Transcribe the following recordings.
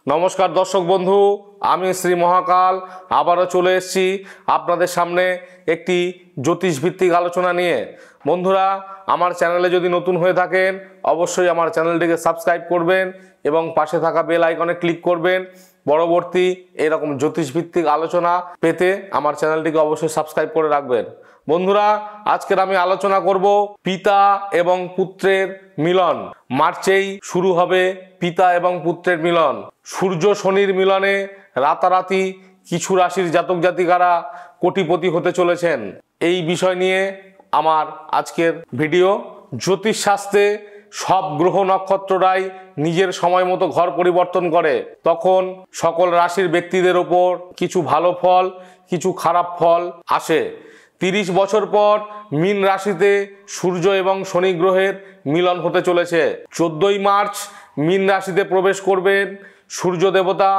নমস্কার দর্শক বন্ধু, আমি শ্রী মহাকাল আবারও চলে এসেছি আপনাদের সামনে একটি জ্যোতিষ ভিত্তিক আলোচনা নিয়ে। বন্ধুরা, আমার চ্যানেলে যদি নতুন হয়ে থাকেন অবশ্যই আমার চ্যানেলটিকে সাবস্ক্রাইব করবেন এবং পাশে থাকা বেল আইকনে ক্লিক করবেন। পরবর্তী এরকম জ্যোতিষ ভিত্তিক আলোচনা পেতে আমার চ্যানেলটিকে অবশ্যই সাবস্ক্রাইব করে রাখবেন। বন্ধুরা, আজকের আমি আলোচনা করব পিতা এবং পুত্রের মিলন। মার্চেই শুরু হবে পিতা এবং পুত্রের মিলন। সূর্য শনির মিলনে রাতারাতি কিছু রাশির জাতক জাতিকারা কোটিপতি হতে চলেছেন। এই বিষয় নিয়ে আমার আজকের ভিডিও। জ্যোতিষশাস্ত্রে সব গ্রহ নক্ষত্ররাই নিজের সময় মতো ঘর পরিবর্তন করে, তখন সকল রাশির ব্যক্তিদের ওপর কিছু ভালো ফল কিছু খারাপ ফল আসে। 30 বছর পর মীন রাশিতে সূর্য এবং শনি গ্রহের মিলন হতে চলেছে। 14ই মার্চ মীন রাশিতে প্রবেশ করবেন সূর্য দেবতা,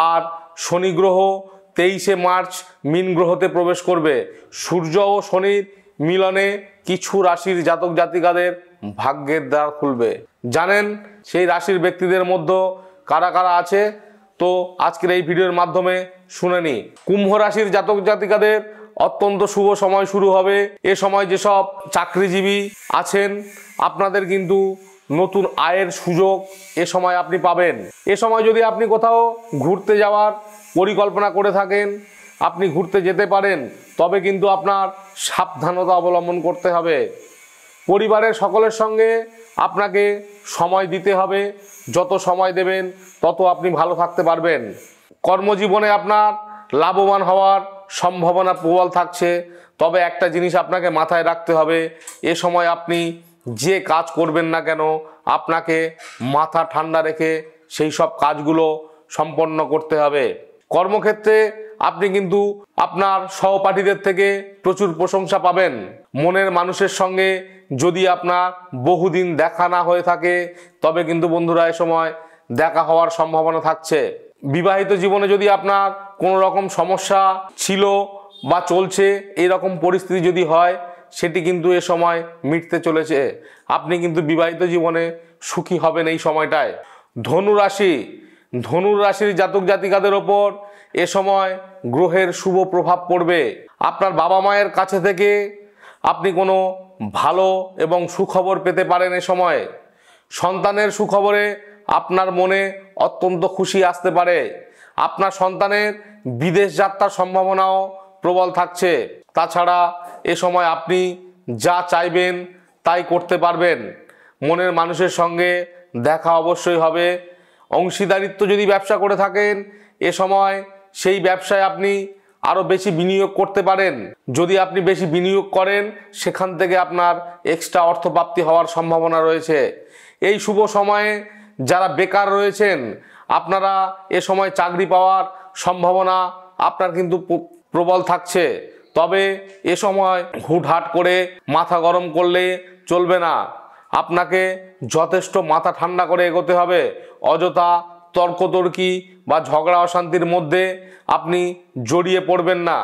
আর শনি গ্রহ 23শে মার্চ মীন গ্রহতে প্রবেশ করবে। সূর্য ও শনির মিলনে কিছু রাশির জাতক জাতিকাদের ভাগ্যের দ্বার খুলবে। জানেন সেই রাশির ব্যক্তিদের মধ্যে কারা কারা আছে? তো আজকের এই ভিডিওর মাধ্যমে শুনে নিই। কুম্ভ রাশির জাতক জাতিকাদের অত্যন্ত শুভ সময় শুরু হবে। এ সময় যেসব চাকরিজীবী আছেন আপনাদের কিন্তু নতুন আয়ের সুযোগ এ সময় আপনি পাবেন। এ সময় যদি আপনি কোথাও ঘুরতে যাওয়ার পরিকল্পনা করে থাকেন আপনি ঘুরতে যেতে পারেন, তবে কিন্তু আপনার সাবধানতা অবলম্বন করতে হবে। পরিবারের সকলের সঙ্গে আপনাকে সময় দিতে হবে। যত সময় দেবেন তত আপনি ভালো থাকতে পারবেন। কর্মজীবনে আপনার লাভবান হওয়ার সম্ভাবনা প্রবল থাকছে, তবে একটা জিনিস আপনাকে মাথায় রাখতে হবে, এ সময় আপনি যে কাজ করবেন না কেন আপনাকে মাথা ঠান্ডা রেখে সেই সব কাজগুলো সম্পন্ন করতে হবে। কর্মক্ষেত্রে আপনি কিন্তু আপনার সহপাঠীদের থেকে প্রচুর প্রশংসা পাবেন। মনের মানুষের সঙ্গে যদি আপনার বহুদিন দেখা না হয়ে থাকে তবে কিন্তু বন্ধুরা এ সময় দেখা হওয়ার সম্ভাবনা থাকছে। বিবাহিত জীবনে যদি আপনার কোনো রকম সমস্যা ছিল বা চলছে, এইরকম পরিস্থিতি যদি হয় সেটি কিন্তু এ সময় মিটতে চলেছে। আপনি কিন্তু বিবাহিত জীবনে সুখী হবেন এই সময়টায়। ধনু রাশির জাতক জাতিকাদের ওপর এ সময় গ্রহের শুভ প্রভাব পড়বে। আপনার বাবা মায়ের কাছে থেকে আপনি কোনো ভালো এবং সুখবর পেতে পারেন এ সময়। সন্তানের সুখবরে আপনার মনে অত্যন্ত খুশি আসতে পারে। আপনার সন্তানের বিদেশ যাত্রার সম্ভাবনাও প্রবল থাকছে। তাছাড়া এ সময় আপনি যা চাইবেন তাই করতে পারবেন। মনের মানুষের সঙ্গে দেখা অবশ্যই হবে। অংশীদারিত্ব যদি ব্যবসা করে থাকেন এ সময় সেই ব্যবসায় আপনি আরও বেশি বিনিয়োগ করতে পারেন। যদি আপনি বেশি বিনিয়োগ করেন সেখান থেকে আপনার এক্সট্রা অর্থপ্রাপ্তি হওয়ার সম্ভাবনা রয়েছে। এই শুভ সময়ে যারা বেকার রয়েছেন আপনারা এ সময় চাকরি পাওয়ার সম্ভাবনা আপনার কিন্তু প্রবল থাকছে। তবে এ সময় হুটহাট করে মাথা গরম করলে চলবে না। আপনাকে যথেষ্ট মাথা ঠান্ডা করে এগোতে হবে। অযথা তর্কতর্কি বা ঝগড়া অশান্তির মধ্যে আপনি জড়িয়ে পড়বেন না,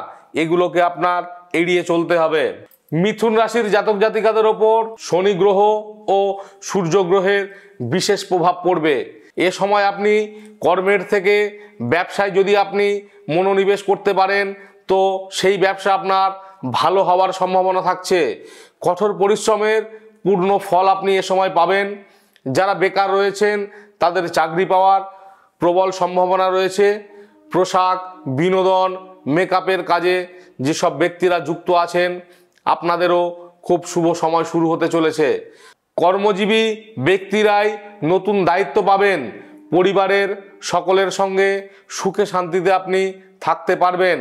এগুলোকে আপনার এড়িয়ে চলতে হবে। মিথুন রাশির জাতক জাতিকাদের ওপর শনি গ্রহ ও সূর্য গ্রহের বিশেষ প্রভাব পড়বে। এ সময় আপনি কর্মের থেকে ব্যবসায় যদি আপনি মনোনিবেশ করতে পারেন তো সেই ব্যবসা আপনার ভালো হওয়ার সম্ভাবনা থাকছে। কঠোর পরিশ্রমের পূর্ণ ফল আপনি এ সময় পাবেন। যারা বেকার রয়েছেন তাদের চাকরি পাওয়ার প্রবল সম্ভাবনা রয়েছে। পোশাক, বিনোদন, মেকআপের কাজে যেসব ব্যক্তিরা যুক্ত আছেন আপনাদেরও খুব শুভ সময় শুরু হতে চলেছে। কর্মজীবী ব্যক্তিরাই নতুন দায়িত্ব পাবেন। পরিবারের সকলের সঙ্গে সুখে শান্তিতে আপনি থাকতে পারবেন।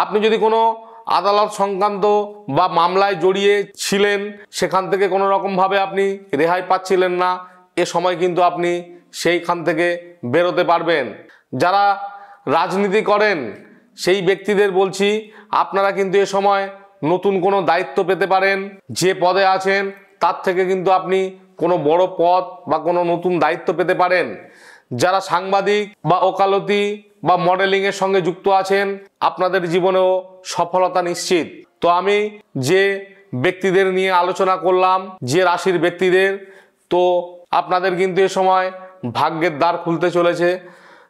আপনি যদি কোনো আদালত সংক্রান্ত বা মামলায় জড়িয়ে ছিলেন সেখান থেকে কোনো রকমভাবে আপনি রেহাই পাচ্ছিলেন না, এ সময় কিন্তু আপনি সেইখান থেকে বেরোতে পারবেন। যারা রাজনীতি করেন সেই ব্যক্তিদের বলছি আপনারা কিন্তু এ সময় নতুন কোনো দায়িত্ব পেতে পারেন। যে পদে আছেন তার থেকে কিন্তু আপনি কোনো বড় পদ বা কোনো নতুন দায়িত্ব পেতে পারেন। যারা সাংবাদিক বা ওকালতি বা মডেলিংয়ের সঙ্গে যুক্ত আছেন আপনাদের জীবনেও সফলতা নিশ্চিত। তো আমি যে ব্যক্তিদের নিয়ে আলোচনা করলাম, যে রাশির ব্যক্তিদের, তো আপনাদের কিন্তু এ সময় ভাগ্যের দ্বার খুলতে চলেছে।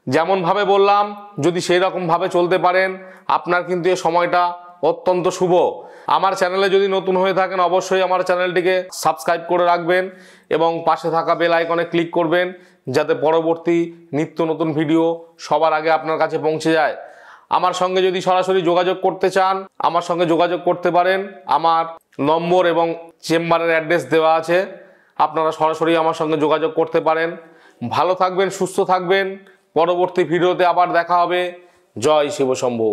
যেমনভাবে বললাম যদি সেই রকমভাবে চলতে পারেন আপনার কিন্তু এই সময়টা অত্যন্ত শুভ। আমার চ্যানেলে যদি নতুন হয়ে থাকেন অবশ্যই আমার চ্যানেলটিকে সাবস্ক্রাইব করে রাখবেন এবং পাশে থাকা বেল আইকনে ক্লিক করবেন যাতে পরবর্তী নিত্য নতুন ভিডিও সবার আগে আপনার কাছে পৌঁছে যায়। আমার সঙ্গে যদি সরাসরি যোগাযোগ করতে চান আমার সঙ্গে যোগাযোগ করতে পারেন। আমার নম্বর এবং চেম্বারের অ্যাড্রেস দেওয়া আছে, আপনারা সরাসরি আমার সঙ্গে যোগাযোগ করতে পারেন। ভালো থাকবেন, সুস্থ থাকবেন। পরবর্তী ভিডিওতে আবার দেখা হবে। জয় শিব শম্ভু।